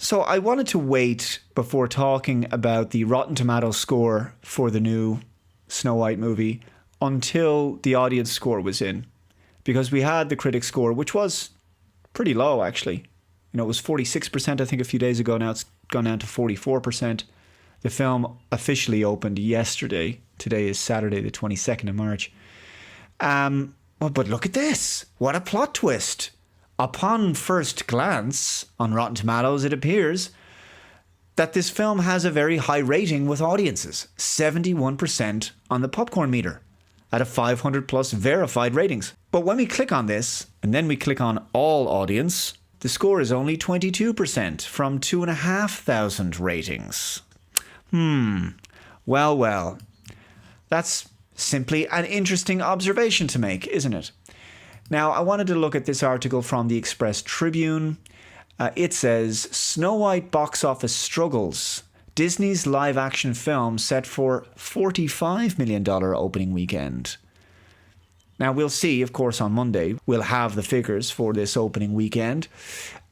So I wanted to wait before talking about the Rotten Tomatoes score for the new Snow White movie until the audience score was in. Because we had the critic score, which was pretty low, actually. It was 46%, I think, a few days ago. Now it's gone down to 44%. The film officially opened yesterday. Today is Saturday, the 22nd of March. But look at this. What a plot twist. Upon first glance on Rotten Tomatoes, it appears that this film has a very high rating with audiences. 71% on the popcorn meter out of 500 plus verified ratings. But when we click on this, and then we click on all audience, the score is only 22% from 2,500 ratings. Well. That's simply an interesting observation to make, isn't it? Now, I wanted to look at this article from the Express Tribune. It says, Snow White box office struggles. Disney's live-action film set for $45 million opening weekend. Now, we'll see, of course, on Monday. We'll have the figures for this opening weekend.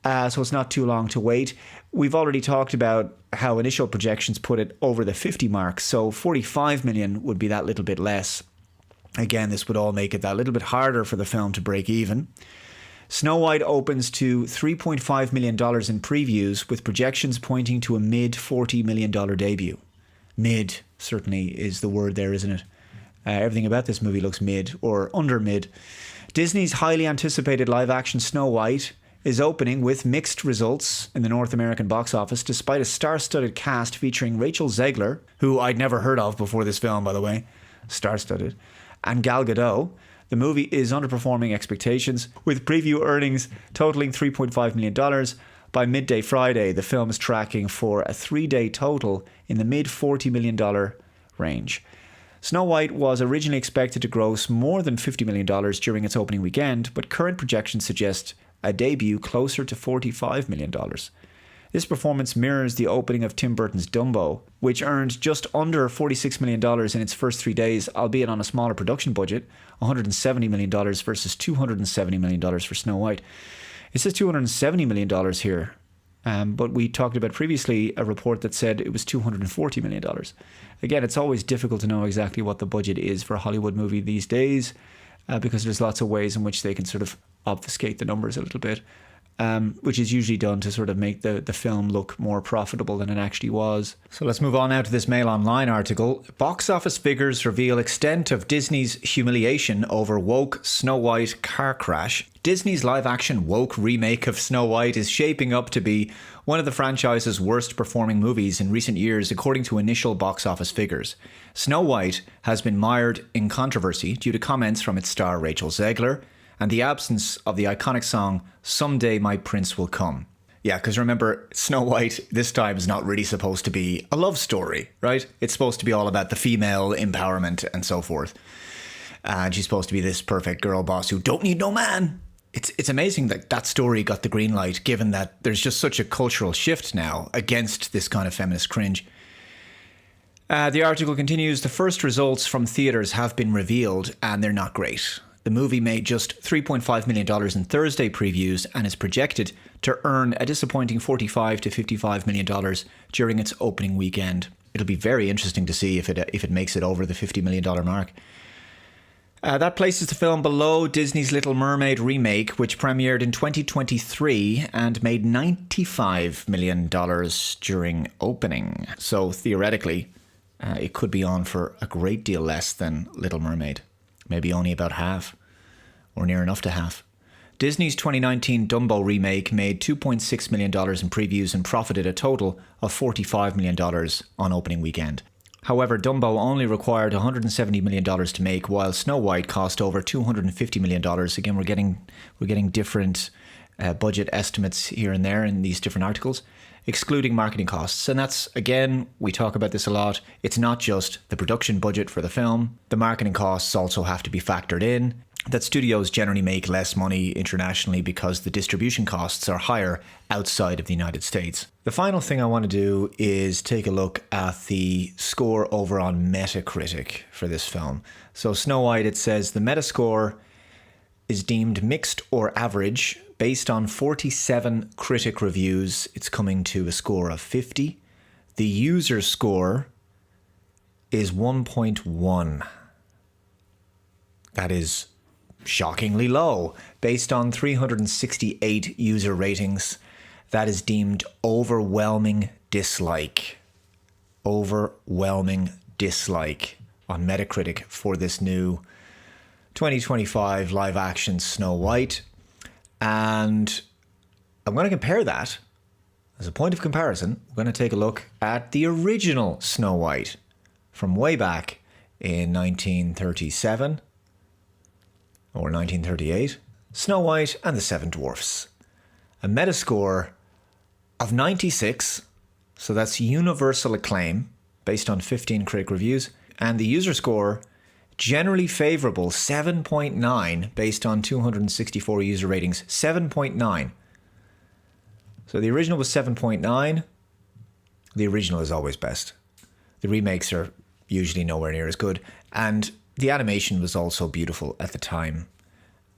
So it's not too long to wait. We've already talked about how initial projections put it over the 50 mark. So 45 million would be that little bit less. Again, this would all make it that little bit harder for the film to break even. Snow White opens to $3.5 million in previews, with projections pointing to a mid-$40 million debut. Mid certainly is the word there, isn't it? Everything about this movie looks mid or under mid. Disney's highly anticipated live-action Snow White is opening with mixed results in the North American box office, despite a star-studded cast featuring Rachel Zegler, who I'd never heard of before this film, by the way, star-studded, and Gal Gadot. The movie is underperforming expectations, with preview earnings totaling $3.5 million. By midday Friday, the film is tracking for a 3-day total in the mid-$40 million range. Snow White was originally expected to gross more than $50 million during its opening weekend, but current projections suggest a debut closer to $45 million. This performance mirrors the opening of Tim Burton's Dumbo, which earned just under $46 million in its first 3 days, albeit on a smaller production budget, $170 million versus $270 million for Snow White. It says $270 million here, but we talked about previously a report that said it was $240 million. Again, it's always difficult to know exactly what the budget is for a Hollywood movie these days, because there's lots of ways in which they can sort of obfuscate the numbers a little bit, which is usually done to sort of make the film look more profitable than it actually was. So let's move on now to this Mail Online article. Box office figures reveal extent of Disney's humiliation over woke Snow White car crash. Disney's live-action woke remake of Snow White is shaping up to be one of the franchise's worst-performing movies in recent years, according to initial box office figures. Snow White has been mired in controversy due to comments from its star Rachel Zegler and the absence of the iconic song Someday My Prince Will Come. Yeah, because remember, Snow White this time is not really supposed to be a love story, right? It's supposed to be all about the female empowerment and so forth. And she's supposed to be this perfect girl boss who don't need no man. It's amazing that that story got the green light, given that there's just such a cultural shift now against this kind of feminist cringe. The article continues, the first results from theatres have been revealed and they're not great. The movie made just $3.5 million in Thursday previews and is projected to earn a disappointing $45 to $55 million during its opening weekend. It'll be very interesting to see if it makes it over the $50 million mark. That places the film below Disney's Little Mermaid remake, which premiered in 2023 and made $95 million during opening. So theoretically, it could be on for a great deal less than Little Mermaid. Maybe only about half, or near enough to half. Disney's 2019 Dumbo remake made $2.6 million in previews and profited a total of $45 million on opening weekend. However, Dumbo only required $170 million to make, while Snow White cost over $250 million. Again, we're getting different budget estimates here and there in these different articles, excluding marketing costs. And that's, again, we talk about this a lot. It's not just the production budget for the film. The marketing costs also have to be factored in. That studios generally make less money internationally because the distribution costs are higher outside of the United States. The final thing I want to do is take a look at the score over on Metacritic for this film. So Snow White, it says the Metascore is deemed mixed or average. Based on 47 critic reviews, it's coming to a score of 50. The user score is 1.1. That is shockingly low. Based on 368 user ratings, that is deemed overwhelming dislike. Overwhelming dislike on Metacritic for this new 2025 live action Snow White. And I'm going to compare that. As a point of comparison, we're going to take a look at the original Snow White from way back in 1937 or 1938. Snow White and the Seven Dwarfs. A Metascore of 96, so that's universal acclaim based on 15 critic reviews. And the user score, generally favorable, 7.9 based on 264 user ratings. 7.9. So the original was 7.9. The original is always best. The remakes are usually nowhere near as good. And the animation was also beautiful at the time.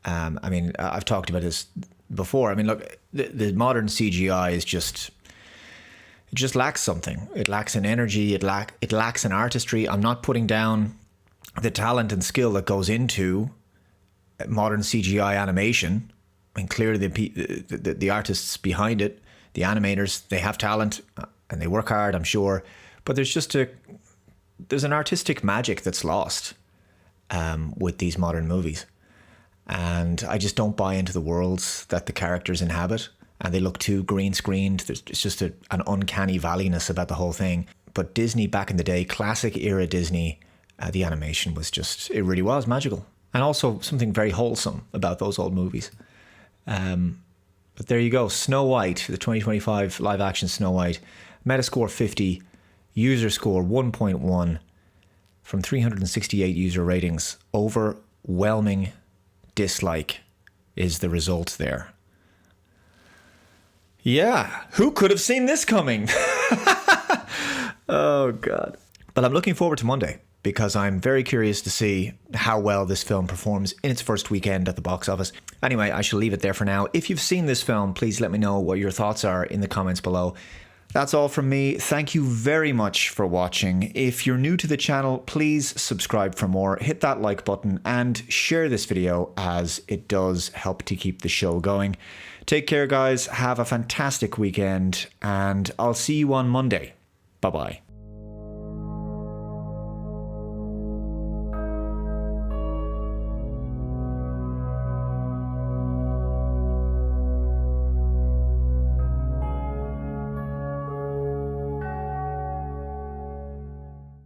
I mean, I've talked about this before. I mean, look, the modern CGI is just... It just lacks something. It lacks an energy. It lacks an artistry. I'm not putting down the talent and skill that goes into modern CGI animation. I mean, clearly the artists behind it, the animators, they have talent and they work hard, I'm sure. But there's an artistic magic that's lost with these modern movies. And I just don't buy into the worlds that the characters inhabit. And they look too green screened. It's just an uncanny valleyness about the whole thing. But Disney back in the day, classic era Disney, the animation was just, it really was magical. And also something very wholesome about those old movies. But there you go, Snow White, the 2025 live action Snow White. Metascore 50, user score 1.1 from 368 user ratings. Overwhelming dislike is the result there. Yeah, who could have seen this coming? Oh, God. But I'm looking forward to Monday because I'm very curious to see how well this film performs in its first weekend at the box office. Anyway, I shall leave it there for now. If you've seen this film, please let me know what your thoughts are in the comments below. That's all from me. Thank you very much for watching. If you're new to the channel, please subscribe for more. Hit that like button and share this video as it does help to keep the show going. Take care, guys. Have a fantastic weekend, and I'll see you on Monday. Bye-bye.